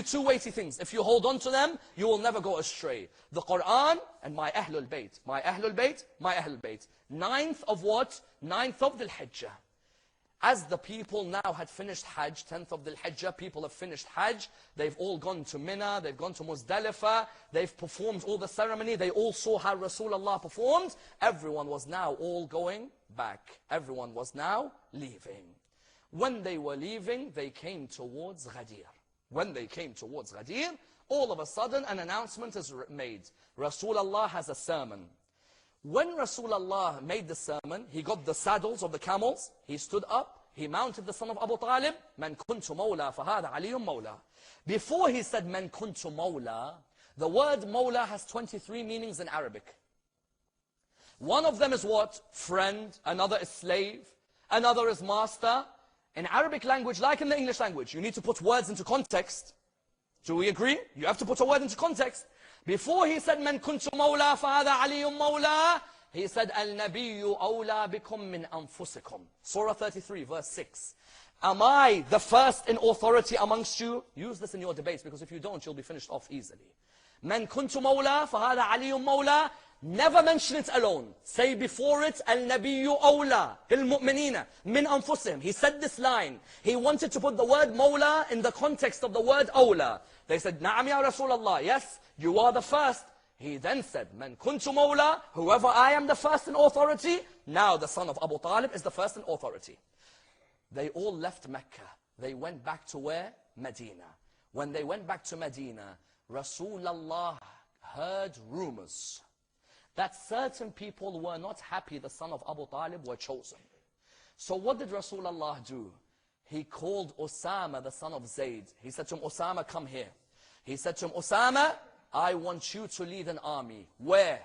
you two weighty things. If you hold on to them, you will never go astray. The Quran and my Ahlul Bayt. My Ahlul Bayt, my Ahlul Bayt. 9th of what? 9th of Dhul Hijjah. As the people now had finished Hajj, 10th of Dhul Hijjah, people have finished Hajj. They've all gone to Mina, they've gone to Muzdalifah, they've performed all the ceremony. They all saw how Rasulullah performed. Everyone was now all going back. Everyone was now leaving. When they were leaving, they came towards Ghadir. When they came towards Ghadir, all of a sudden an announcement is made. Rasulullah has a sermon. When Rasulullah made the sermon, he got the saddles of the camels, he stood up, he mounted the son of Abu Talib, Man kuntu mawla fahada aliyum mawla. Before he said Man kuntu mawla, the word mawla has 23 meanings in Arabic. One of them is what? Friend, another is slave, another is master. In Arabic language, like in the English language, you need to put words into context. Do we agree? You have to put a word into context. Before he said, Man kuntu mawla fahada aliyum mawla, he said, Al-Nabiyyu awla bikum min anfusikum. Surah 33, verse 6. Am I the first in authority amongst you? Use this in your debates, because if you don't, you'll be finished off easily. Man kuntu mawla fahada aliyum mawla. Never mention it alone. Say before it, Al-Nabiyyu awla bil mu'minina min anfusihim. He said this line. He wanted to put the word mawla in the context of the word awla. They said, Na'am ya Rasulullah. Yes, you are the first. He then said, Man kuntu mawla, whoever I am the first in authority, now the son of Abu Talib is the first in authority. They all left Mecca. They went back to where? Medina. When they went back to Medina, Rasulullah heard rumors that certain people were not happy the son of Abu Talib were chosen. So what did Rasulullah do? He called Osama, the son of Zayd. He said to him, Osama, come here. He said to him, Osama, I want you to lead an army. Where?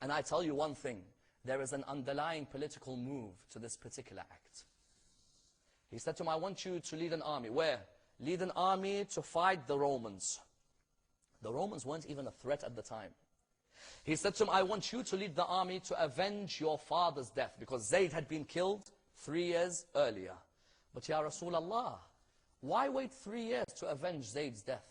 And I tell you one thing, there is an underlying political move to this particular act. He said to him, I want you to lead an army. Where? Lead an army to fight the Romans. The Romans weren't even a threat at the time. He said to him, I want you to lead the army to avenge your father's death, because Zayd had been killed 3 years earlier. But Ya Rasulullah, why wait 3 years to avenge Zayd's death?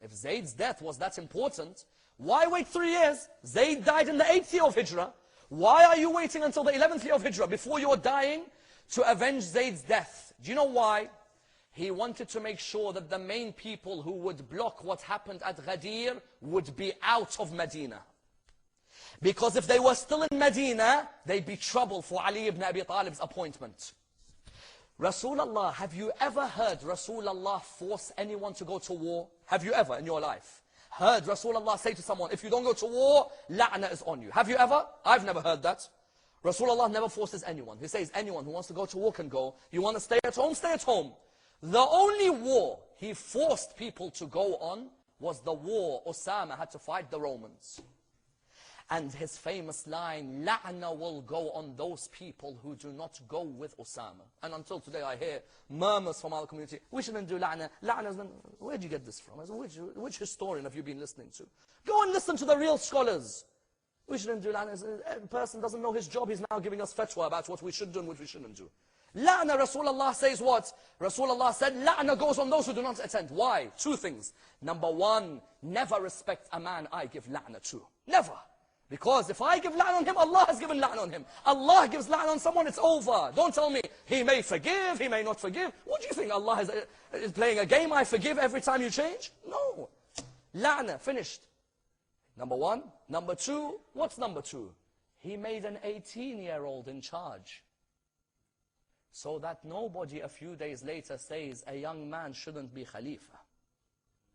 If Zayd's death was that important, why wait 3 years? Zayd died in the 8th year of Hijrah. Why are you waiting until the 11th year of Hijrah before you're dying to avenge Zayd's death? Do you know why? He wanted to make sure that the main people who would block what happened at Ghadir would be out of Medina. Because if they were still in Medina, they'd be trouble for Ali ibn Abi Talib's appointment. Rasulullah, have you ever heard Rasulullah force anyone to go to war? Have you ever in your life heard Rasulullah say to someone, if you don't go to war, la'na is on you? Have you ever? I've never heard that. Rasulullah never forces anyone. He says anyone who wants to go to war can go. You want to stay at home? Stay at home. The only war he forced people to go on was the war Osama had to fight the Romans. And his famous line, La'na will go on those people who do not go with Osama. And until today I hear murmurs from our community, we shouldn't do La'na. Where'd you get this from? Which historian have you been listening to? Go and listen to the real scholars. We shouldn't do La'na. A person doesn't know his job, he's now giving us fatwa about what we should do and what we shouldn't do. La'na, Rasulullah says what? Rasulullah said, La'na goes on those who do not attend. Why? 2 things. Number 1, never respect a man I give La'na to. Never. Because if I give la'na on him, Allah has given la'na on him. Allah gives la'na on someone, it's over. Don't tell me, he may forgive, he may not forgive. What do you think, Allah is playing a game, I forgive every time you change? No. La'na, finished. Number 1. Number 2, what's number 2? He made an 18-year-old in charge. So that nobody a few days later says, a young man shouldn't be Khalifa.